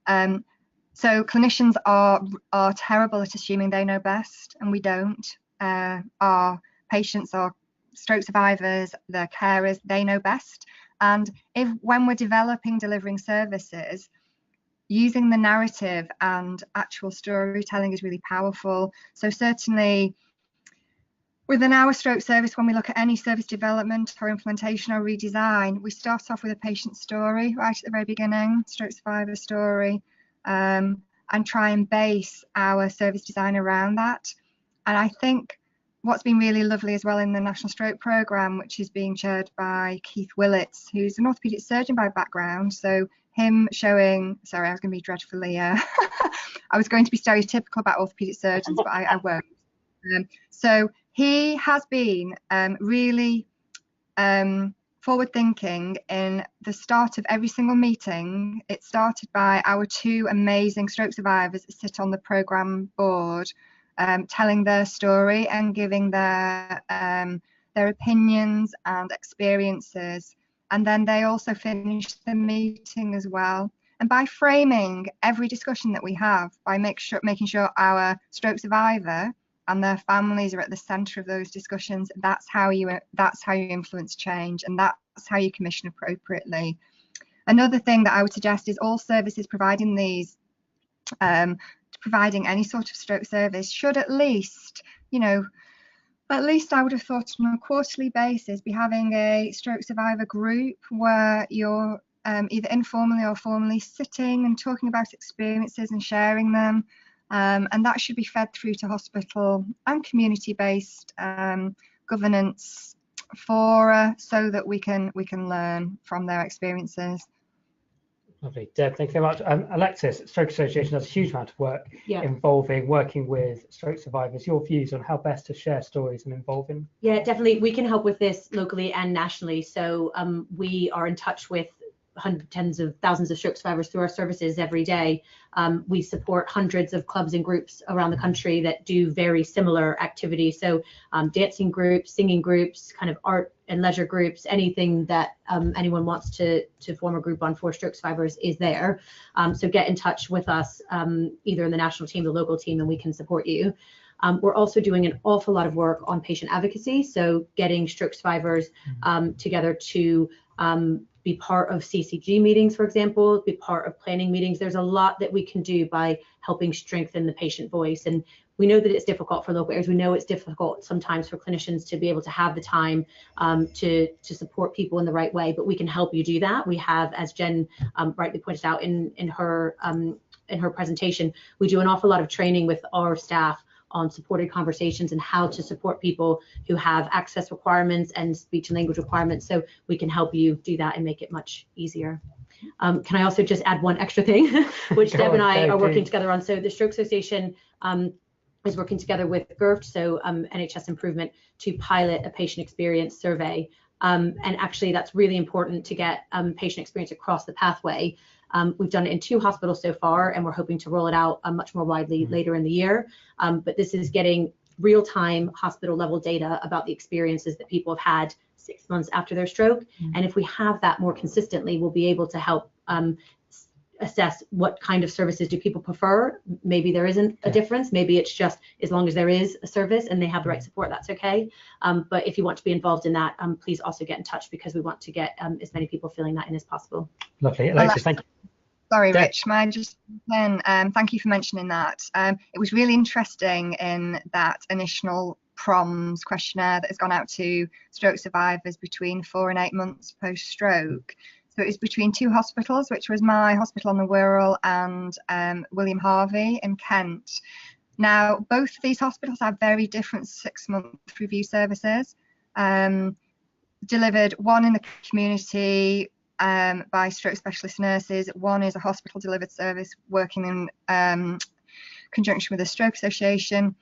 so clinicians are terrible at assuming they know best, and we don't. Our patients, our stroke survivors, their carers, they know best. And when we're delivering services, using the narrative and actual storytelling is really powerful. So certainly within our stroke service, when we look at any service development or implementation or redesign, we start off with a patient story right at the very beginning, stroke survivor story, and try and base our service design around that. And I think what's been really lovely as well in the National Stroke Programme, which is being chaired by Keith Willits, who's an orthopaedic surgeon by background, so him showing, sorry, I was going to be dreadfully, I was going to be stereotypical about orthopaedic surgeons, but I won't. So he has been really forward thinking in the start of every single meeting. It started by our 2 amazing stroke survivors that sit on the programme board, telling their story and giving their opinions and experiences. And then they also finished the meeting as well. And by framing every discussion that we have, by making sure our stroke survivor and their families are at the centre of those discussions, that's how you influence change, and that's how you commission appropriately. Another thing that I would suggest is all services providing these, providing any sort of stroke service should at least, At least I would have thought on a quarterly basis, be having a stroke survivor group where you're either informally or formally sitting and talking about experiences and sharing them. And that should be fed through to hospital and community-based governance fora so that we can learn from their experiences. Lovely. Deb, thank you very much. Alexis, Stroke Association does a huge amount of work involving working with stroke survivors. Your views on how best to share stories and involving? Yeah, definitely. We can help with this locally and nationally. So we are in touch with tens of thousands of stroke survivors through our services every day. We support hundreds of clubs and groups around the country that do very similar activities. So dancing groups, singing groups, kind of art and leisure groups, anything that anyone wants to form a group on for stroke survivors is there. So get in touch with us, either in the national team, the local team, and we can support you. We're also doing an awful lot of work on patient advocacy. So getting stroke survivors together to be part of CCG meetings, for example, be part of planning meetings. There's a lot that we can do by helping strengthen the patient voice. And we know that it's difficult for local areas. We know it's difficult sometimes for clinicians to be able to have the time to support people in the right way, but we can help you do that. We have, as Jen rightly pointed out in her presentation, we do an awful lot of training with our staff on supported conversations and how to support people who have access requirements and speech and language requirements. So we can help you do that and make it much easier. Can I also just add one extra thing, which Deb and I are working together on? So the Stroke Association is working together with GIRFT, so NHS Improvement, to pilot a patient experience survey. And actually, that's really important to get patient experience across the pathway. We've done it in 2 hospitals so far, and we're hoping to roll it out much more widely later in the year. But this is getting real-time hospital-level data about the experiences that people have had 6 months after their stroke. And if we have that more consistently, we'll be able to help assess what kind of services do people prefer. Maybe there isn't a difference. Maybe it's just as long as there is a service and they have the right support, that's okay. But if you want to be involved in that, please also get in touch, because we want to get as many people feeling that in as possible. Lovely. Alexis, thank you. Sorry, Rich, may I just then thank you for mentioning that. It was really interesting in that initial PROMS questionnaire that has gone out to stroke survivors between 4 and 8 months post-stroke. So it was between 2 hospitals, which was my hospital on the Wirral and William Harvey in Kent. Now, both of these hospitals have very different 6-month review services, delivered, one in the community by stroke specialist nurses, one is a hospital delivered service working in conjunction with the Stroke Association.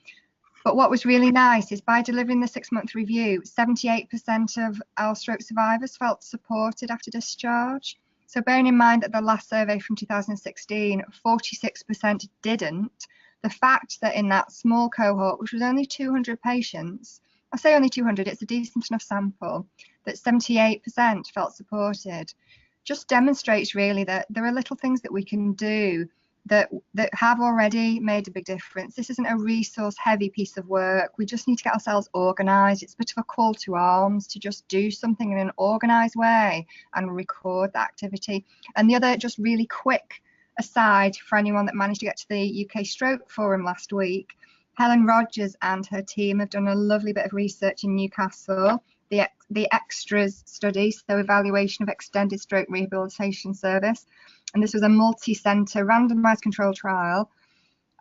But what was really nice is by delivering the 6-month review, 78% of our stroke survivors felt supported after discharge. So bearing in mind that the last survey from 2016, 46% didn't, the fact that in that small cohort, which was only 200 patients, I say only 200, it's a decent enough sample, that 78% felt supported, just demonstrates really that there are little things that we can do that have already made a big difference. This isn't a resource heavy piece of work. We just need to get ourselves organised. It's a bit of a call to arms to just do something in an organised way and record the activity. And the other just really quick aside for anyone that managed to get to the UK Stroke Forum last week, Helen Rogers and her team have done a lovely bit of research in Newcastle, the extras study, so evaluation of extended stroke rehabilitation service. And this was a multi-centre randomised control trial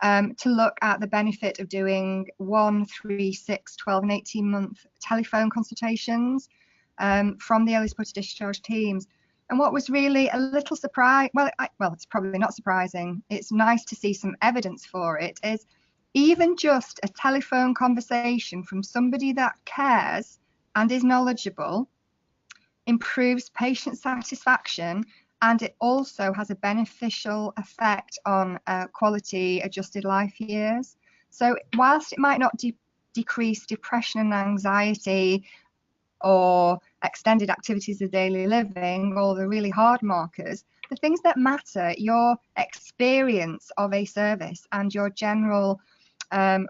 to look at the benefit of doing 1, 3, 6, 12 and 18-month telephone consultations from the early supported discharge teams. And what was really a little surprise, well, it's probably not surprising, it's nice to see some evidence for it, is even just a telephone conversation from somebody that cares and is knowledgeable improves patient satisfaction, and it also has a beneficial effect on quality adjusted life years. So whilst it might not decrease depression and anxiety or extended activities of daily living, or the really hard markers, the things that matter, your experience of a service and your general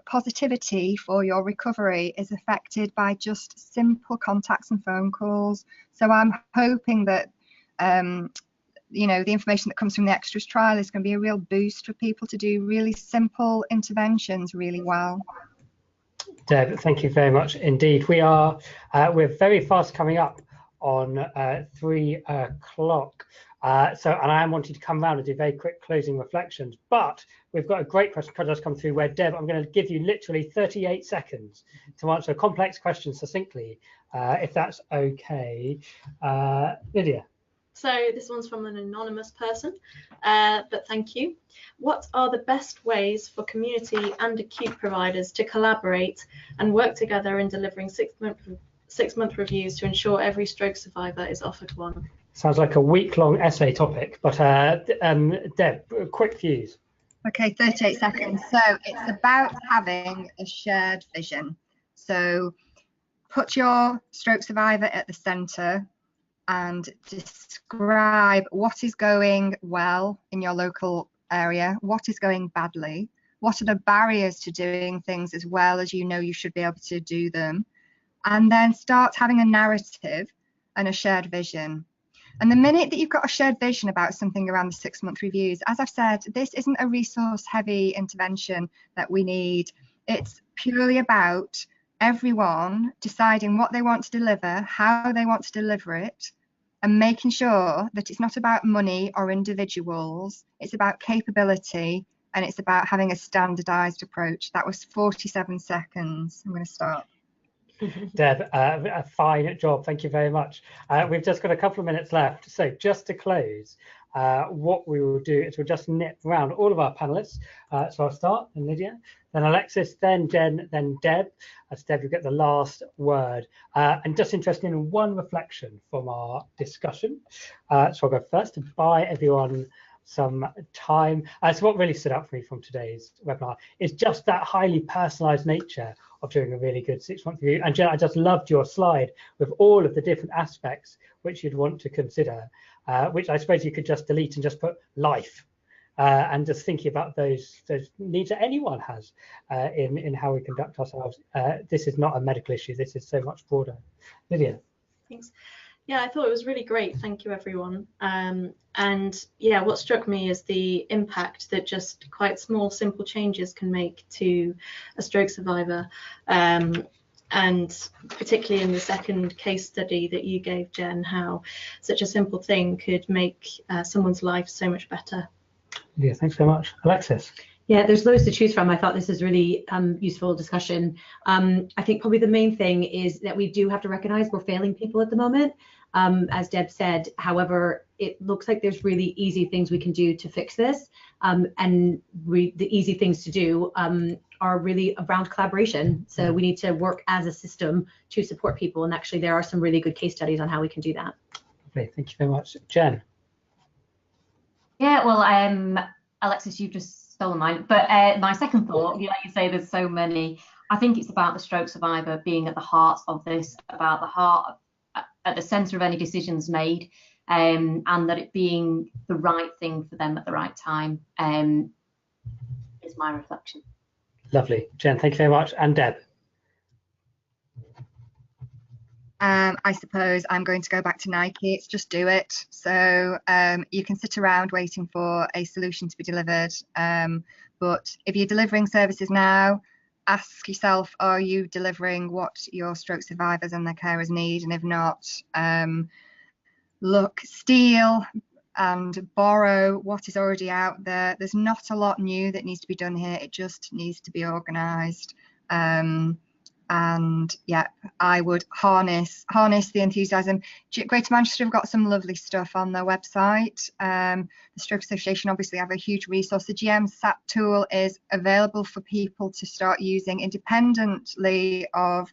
positivity for your recovery is affected by just simple contacts and phone calls. So I'm hoping that you know, the information that comes from the extras trial is going to be a real boost for people to do really simple interventions really well. Deb, thank you very much indeed. We're very fast coming up on 3 o'clock. And I am wanting to come round and do very quick closing reflections, but we've got a great question just come through where, Deb, I'm going to give you literally 38 seconds to answer a complex question succinctly, if that's okay. Lydia. So this one's from an anonymous person, but thank you. What are the best ways for community and acute providers to collaborate and work together in delivering six-month reviews to ensure every stroke survivor is offered one? Sounds like a week-long essay topic, but Deb, quick views. Okay, 38 seconds. So it's about having a shared vision. So put your stroke survivor at the centre and describe what is going well in your local area, what is going badly, what are the barriers to doing things as well as you know you should be able to do them, and then start having a narrative and a shared vision. And the minute that you've got a shared vision about something around the 6-month reviews, as I've said, this isn't a resource heavy intervention that we need. It's purely about everyone deciding what they want to deliver, how they want to deliver it, and making sure that it's not about money or individuals, it's about capability, and it's about having a standardized approach. That was 47 seconds. I'm going to start. Deb, a fine job. Thank you very much. We've just got a couple of minutes left. So just to close, what we will do is we'll just nip around all of our panelists. So I'll start, and Lydia, then Alexis, then Jen, then Deb. As Deb, you get the last word. And just interested in one reflection from our discussion. So I'll go first to buy everyone some time. So what really stood out for me from today's webinar is just that highly personalised nature of doing a really good 6-month review. And Jen, I just loved your slide with all of the different aspects which you'd want to consider, which I suppose you could just delete and just put life, and just thinking about those needs that anyone has in how we conduct ourselves. This is not a medical issue. This is so much broader. Lydia. Thanks. Yeah, I thought it was really great. Thank you, everyone. And yeah, what struck me is the impact that just quite small, simple changes can make to a stroke survivor. And particularly in the second case study that you gave, Jen, how such a simple thing could make someone's life so much better. Yeah, thanks very much. Alexis. Yeah, there's loads to choose from. I thought this is really useful discussion. I think probably the main thing is that we do have to recognize we're failing people at the moment. As Deb said, however, it looks like there's really easy things we can do to fix this. And the easy things to do are really around collaboration. So we need to work as a system to support people. And actually, there are some really good case studies on how we can do that. Okay, thank you very much. Jen. Yeah, well, Alexis, you've just stolen mine. But my second thought, like you say, there's so many. I think it's about the stroke survivor being at the heart of this, about the heart, at the centre of any decisions made, and that it being the right thing for them at the right time is my reflection. Lovely. Jen, thank you very much. And Deb. I suppose I'm going to go back to Nike. It's just do it. So you can sit around waiting for a solution to be delivered. But if you're delivering services now, ask yourself, are you delivering what your stroke survivors and their carers need? And if not, look, steal and borrow what is already out there. There's not a lot new that needs to be done here. It just needs to be organised. And yeah, I would harness the enthusiasm. Greater Manchester have got some lovely stuff on their website. The Stroke Association obviously have a huge resource. The GM SAP tool is available for people to start using independently of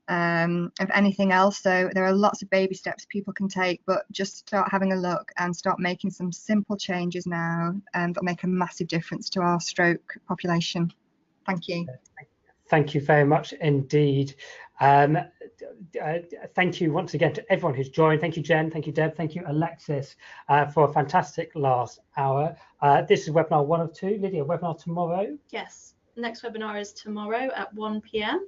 anything else. So there are lots of baby steps people can take, but just start having a look and start making some simple changes now that make a massive difference to our stroke population. Thank you. Thank you very much indeed. Thank you once again to everyone who's joined. Thank you, Jen. Thank you, Deb. Thank you, Alexis, for a fantastic last hour. This is webinar 1 of 2. Lydia, webinar tomorrow? Yes, next webinar is tomorrow at 1 p.m.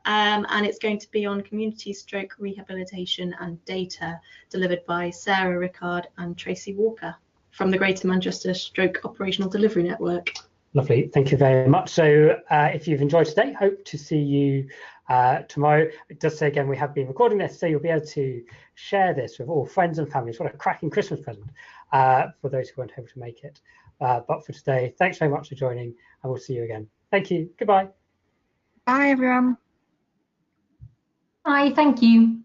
And it's going to be on community stroke rehabilitation and data, delivered by Sarah Rickard and Tracy Walker from the Greater Manchester Stroke Operational Delivery Network. Lovely, thank you very much. So if you've enjoyed today, hope to see you tomorrow. It does say again, we have been recording this, so you'll be able to share this with all friends and families. What a cracking Christmas present for those who weren't able to make it. But for today, thanks very much for joining, and we'll see you again. Thank you, goodbye. Bye, everyone. Hi, thank you.